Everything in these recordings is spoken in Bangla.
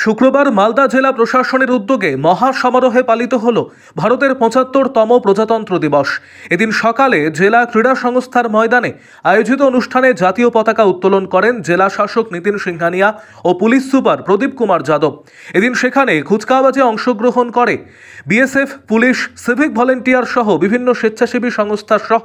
শুক্রবার মালদা জেলা প্রশাসনের উদ্যোগে মহা সমারোহে পালিত হল ভারতের ৭৫তম প্রজাতন্ত্র দিবস। এদিন সকালে জেলা ক্রীড়া সংস্থার ময়দানে আয়োজিত অনুষ্ঠানে জাতীয় পতাকা উত্তোলন করেন জেলা শাসক নিতিন সিংহানিয়া ও পুলিশ সুপার প্রদীপ কুমার যাদব। এদিন সেখানে কুচকাওয়াজে অংশগ্রহণ করে বিএসএফ, পুলিশ, সিভিক ভলেন্টিয়ার সহ বিভিন্ন স্বেচ্ছাসেবী সংস্থা সহ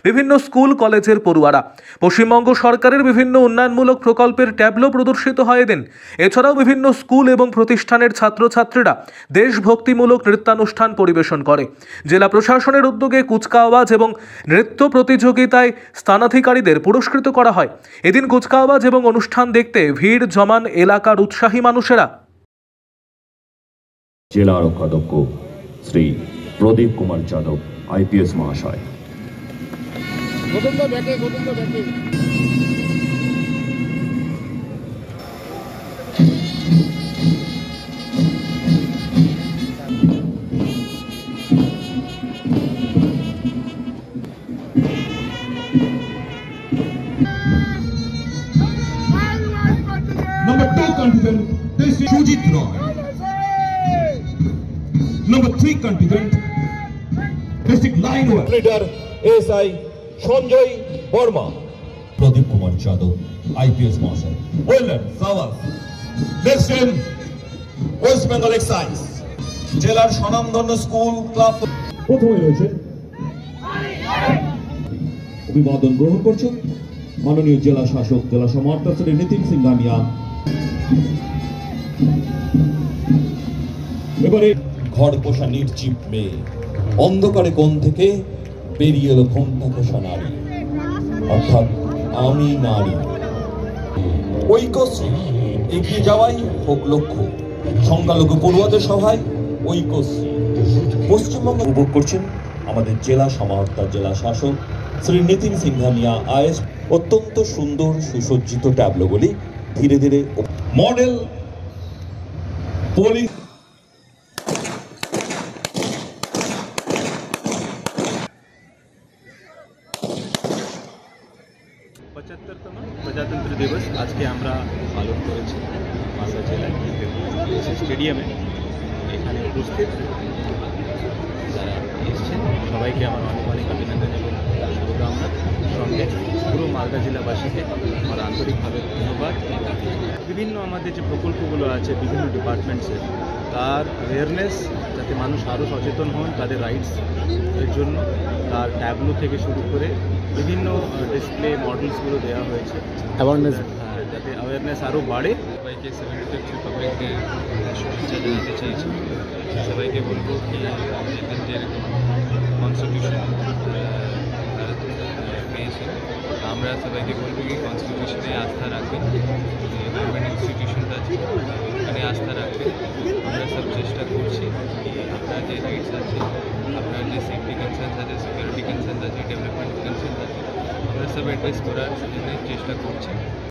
বিভিন্ন স্কুল কলেজের পড়ুয়ারা। পশ্চিমবঙ্গ সরকারের বিভিন্ন উন্নয়নমূলক প্রকল্পের ট্যাবলো প্রদর্শিত হয় এদিন। এছাড়াও বিভিন্ন স্কুল এবং প্রতিষ্ঠানের ছাত্রছাত্রীরা দেশভক্তিমূলক নৃত্যানুষ্ঠান পরিবেশন করে। জেলা প্রশাসনের উদ্যোগে কুচকাওয়াজ এবং নৃত্য প্রতিযোগিতায় স্থানাধিকারীদের পুরস্কৃত করা হয়। এদিন কুচকাওয়াজ এবং অনুষ্ঠান দেখতে ভিড় জমান এলাকার উৎসাহী মানুষেরা। জেলা আরক্ষাধ্যক্ষ শ্রী প্রদীপ কুমার যাদব আইপিএস মহাশয়। Number 2 contestant, this is Sujit Roy. Number 3 contestant, District Line Leader ASI Sanjay Verma. Pradip Kumar Yadav IPS মহাশয়। Well done, Sawas. Next in West Bengal Excise. জেলার স্বনামধন্য স্কুল ক্লাব প্রথমে রয়েছে অভিবাদন গ্রহণ করছেন মাননীয় জেলা শাসক জেলা সমাহর্তা শ্রী নিতিন সিংহানিয়া। এবারে ঘর পোষা নির্জীব মেয়ে অন্ধকারে কোণ থেকে বেরিয়ে এলো ঘোমটা পোষা নারী, অর্থাৎ আমি নারী। ঐক্যশ্রী এগিয়ে যাওয়াই হোক লক্ষ্য, সংখ্যালঘু পড়ুয়াদের সভায় ঐক্যশ্রী। পশ্চিমবঙ্গ উপভোগ করছেন আমাদের জেলা সমাহর্তা জেলা শাসক শ্রী নিতিন সিংহানিয়া আইএস। অত্যন্ত সুন্দর সুসজ্জিত ট্যাবলোগুলি ধীরে ধীরে মডেল পুলিশ পঁচাত্তরতম প্রজাতন্ত্র দিবস আজকে আমরা পালন করেছি মালদা জেলায় স্টেডিয়ামে। এখানে উপস্থিত যারা এসছেন সবাইকে আমার অনেক অভিনন্দন এবং শুভকামনা। সঙ্গে পুরো মালদা জেলাবাসীকে আমার আন্তরিকভাবে ধন্যবাদ। বিভিন্ন আমাদের যে প্রকল্পগুলো আছে বিভিন্ন ডিপার্টমেন্টসের, তার অ্যাওয়ারনেস যাতে মানুষ আরও সচেতন হন তাদের রাইটস এর জন্য, তার ট্যাবলো থেকে শুরু করে বিভিন্ন ডিসপ্লে মডেলসগুলো দেওয়া হয়েছে অ্যাওয়ারনেস, যাতে অ্যাওয়ারনেস আরও বাড়ে। সবাইকে 75th রিপাবলিক ডে শুভেচ্ছা জানাতে চেয়েছি। সবাইকে বলবো কি যেদিন যেরকম কনস্টিটিউশন ভারত পেয়েছে, আমরা সবাইকে বলবো কি কনস্টিটিউশনে আস্থা রাখবেন, গভর্নমেন্ট ইনস্টিটিউশনটা আছে ওখানে আস্থা রাখবেন। আমরা সব চেষ্টা করছি কি আপনার যে রাইটস আছে, আপনার যে সেফটি কনসার্নস আছে, সিকিউরিটি কনসার্নস আছে, ডেভেলপমেন্ট কনসার্নস আছে, আমরা সব অ্যাড্রেস করার জন্য চেষ্টা করছি।